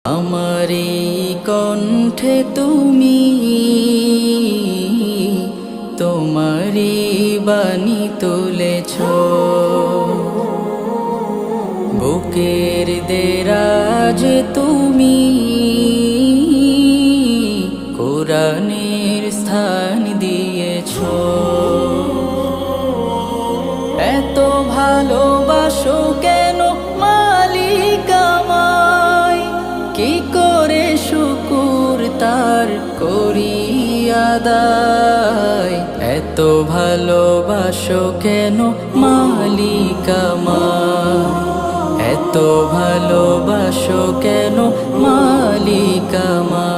আমারি কণ্ঠে তুমি তোমারি বাণী তুলেছ, বুকের দেরাজ তুমি কোরআনের স্থান দিয়েছ। এত ভালোবাসো কেন মালিক আমায়, কি করে শুকুর তার করি আদায়। এত ভালোবাসো কেন মালিক আমায়, এত ভালোবাসো কেন মালিক আমায়।